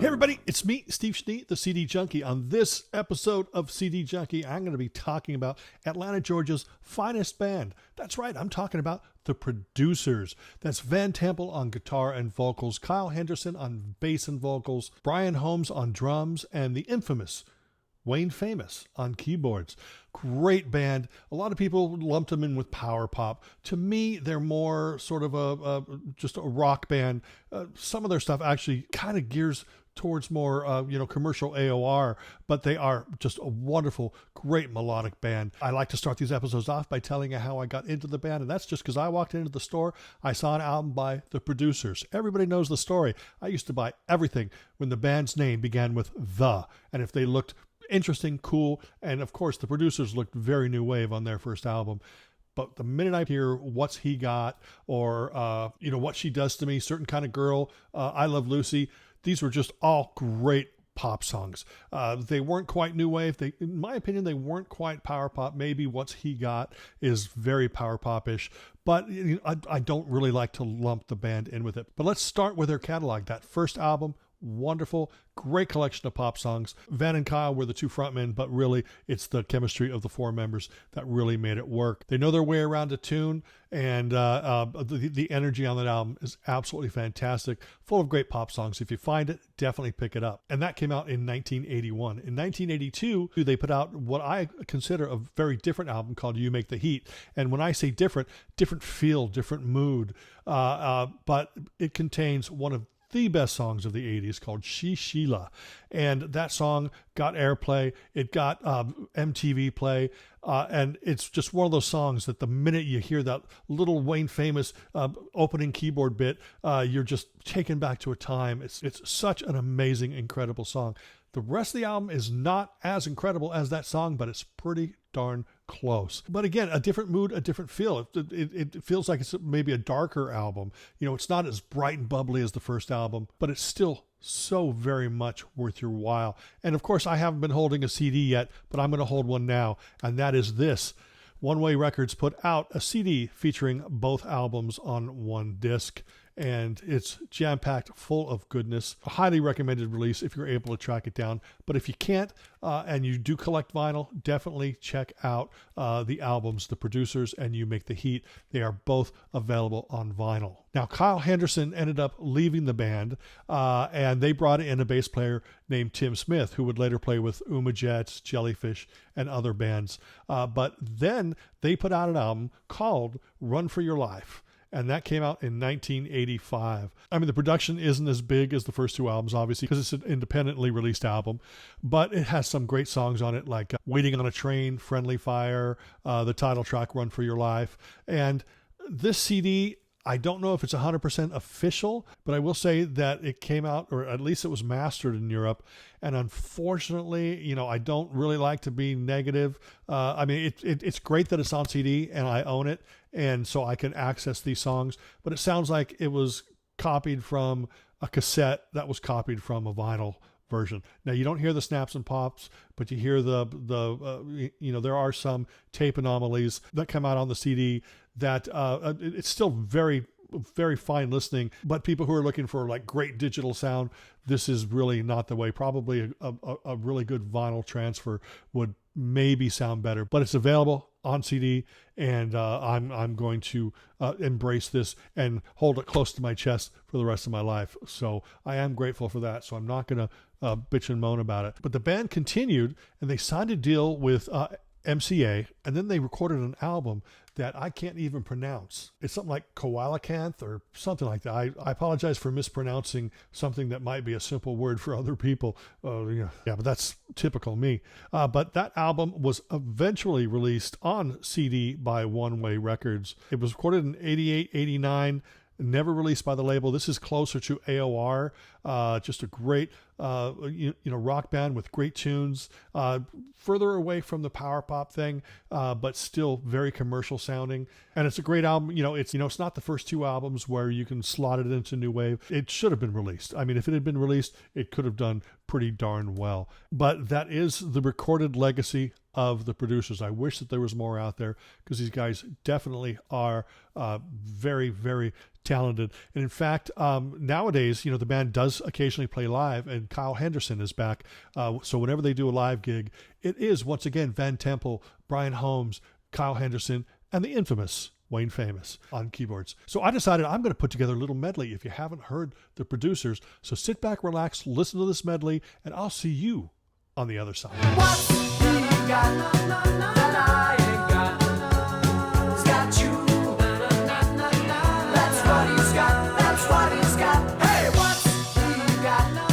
Hey everybody, it's me, Steve Schnee, the CD Junkie. On this episode of CD Junkie, I'm going to be talking about Atlanta, Georgia's finest band. That's right, I'm talking about the Producers. That's Van Temple on guitar and vocals, Kyle Henderson on bass and vocals, Brian Holmes on drums, and the infamous Wayne Famous on keyboards. Great band. A lot of people lumped them in with power pop. To me, they're more sort of just a rock band. Some of their stuff actually kind of gears towards more, commercial AOR, but they are just a wonderful, great melodic band. I like to start these episodes off by telling you how I got into the band, and that's just because I walked into the store, I saw an album by the Producers. Everybody knows the story. I used to buy everything when the band's name began with The, and if they looked interesting, cool, and of course the Producers looked very new wave on their first album. But the minute I hear What's He Got, or What She Does to Me, Certain Kind of Girl, I Love Lucy, these were just all great pop songs. They weren't quite new wave. In my opinion, they weren't quite power pop. Maybe What's He Got is very power pop-ish, but I don't really like to lump the band in with it. But let's start with their catalog. That first album, wonderful, great collection of pop songs. Van and Kyle were the two frontmen, but really it's the chemistry of the four members that really made it work. They know their way around a tune, and the energy on that album is absolutely fantastic, full of great pop songs. If you find it, definitely pick it up. And that came out in 1981. In 1982, they put out what I consider a very different album called You Make the Heat. And when I say different feel, different mood, but it contains one of the best songs of the 80s called She Sheila, and that song got airplay. It got MTV play, and it's just one of those songs that the minute you hear that little Wayne Famous opening keyboard bit, you're just taken back to a time. It's such an amazing, incredible song. The rest of the album is not as incredible as that song, but it's pretty darn close. But again, a different mood, a different feel. It feels like it's maybe a darker album. It's not as bright and bubbly as the first album, but it's still so very much worth your while. And of course, I haven't been holding a CD yet, but I'm going to hold one now, and that is this. One Way Records put out a CD featuring both albums on one disc, and it's jam-packed full of goodness. A highly recommended release if you're able to track it down. But if you can't, and you do collect vinyl, definitely check out the albums, The Producers and You Make the Heat. They are both available on vinyl. Now, Kyle Henderson ended up leaving the band, and they brought in a bass player named Tim Smith, who would later play with Uma Jets, Jellyfish, and other bands. But then they put out an album called Run for Your Life, and that came out in 1985. I mean, the production isn't as big as the first two albums, obviously, because it's an independently released album, but it has some great songs on it, like Waiting on a Train, Friendly Fire, the title track, Run for Your Life. And this CD, I don't know if it's 100% official, but I will say that it came out, or at least it was mastered in Europe. And unfortunately, I don't really like to be negative. I mean, it's great that it's on CD and I own it, and so I can access these songs. But it sounds like it was copied from a cassette that was copied from a vinyl version. Now, you don't hear the snaps and pops, but you hear there are some tape anomalies that come out on the CD that it's still very, very fine listening. But people who are looking for like great digital sound, this is really not the way. Probably a really good vinyl transfer would maybe sound better, but it's available on CD, and I'm going to embrace this and hold it close to my chest for the rest of my life. So I am grateful for that. So I'm not going to bitch and moan about it. But the band continued, and they signed a deal with MCA, and then they recorded an album that I can't even pronounce. It's something like Coalacanth or something like that. I apologize for mispronouncing something that might be a simple word for other people. But that's typical me. But that album was eventually released on CD by One Way Records. It was recorded in 88, 89, never released by the label. This is closer to AOR, just a great rock band with great tunes, further away from the power pop thing, but still very commercial sounding. And it's a great album. It's not the first two albums where you can slot it into new wave. It should have been released. I mean, if it had been released, it could have done pretty darn well. But that is the recorded legacy of the producers. I wish that there was more out there because these guys definitely are very, very talented. And in fact, nowadays, the band does occasionally play live, and Kyle Henderson is back. So whenever they do a live gig, it is once again Van Temple, Brian Holmes, Kyle Henderson, and the infamous Wayne Famous on keyboards. So I decided I'm going to put together a little medley if you haven't heard the producers. So sit back, relax, listen to this medley, and I'll see you on the other side. What's he got that I ain't got? He's got you. That's what he's got. That's what he's got. Hey, what's he got that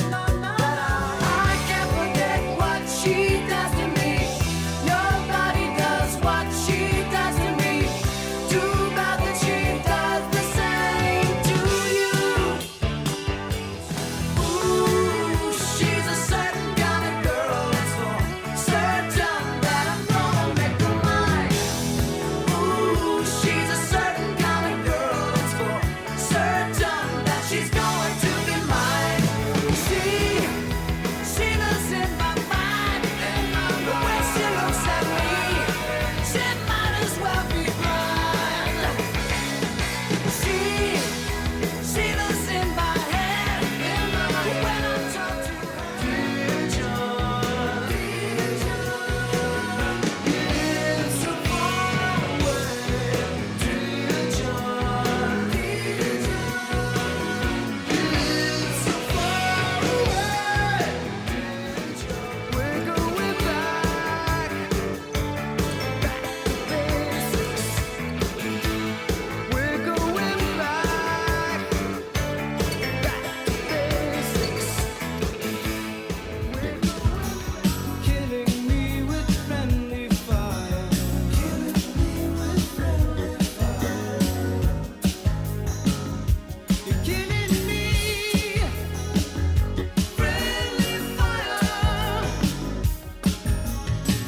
I can't forget what she does to me. Nobody does what she does to me. Too bad that she does the same to you. Ooh, she's a certain kind of girl. It's for certain that I'm gonna make her mine. Ooh, she's a certain kind of girl. It's for certain that she's going to be mine. She lives in my mind. The way she looks at me, she might as well be blind. She lives in my head. When I talk to her, dear John, it's so far away. Dear John, it's so far away. We're going back to basics. We're going back to basics. Killing me with friendly fire. Killing me with friendly fire. You're killing me, friendly fire.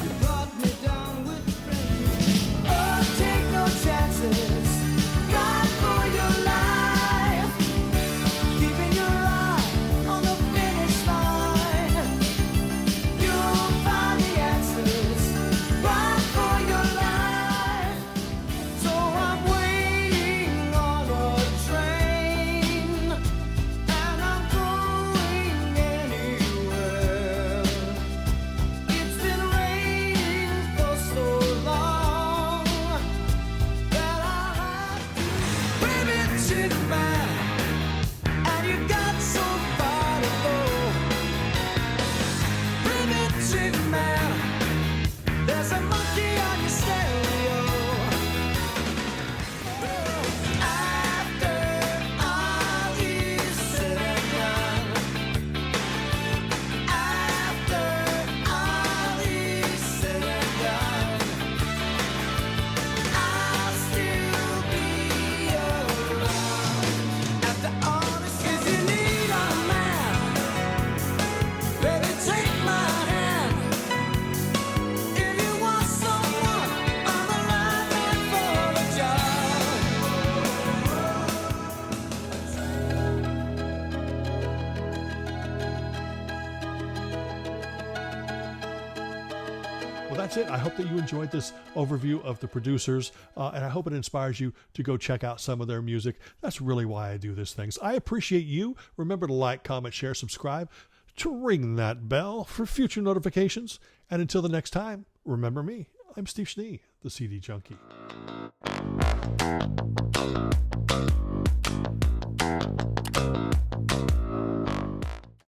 You brought me down with friendly. Oh, take no chances. Ride for your life. Keeping your eye on the finish line. You'll find the answers. Ride for your life. So I'm waiting on a train, and I'm going anywhere. It's been raining for so long that I have to. Baby, chick man, and you got so far to go. Baby, chick man, there's a monkey on your stereo. After all is said and done, after all is said and done, I'll still be around. After all is said, if you need a man, baby, take my hand. If you want someone, I'm the right man for the job. Well, that's it. I hope that you enjoyed this overview of the producers, and I hope it inspires you to go check out some of their music. That's really why I do these things. I appreciate you. Remember to like, comment, share, subscribe, to ring that bell for future notifications. And until the next time, remember me. I'm Steve Schnee, the CD Junkie.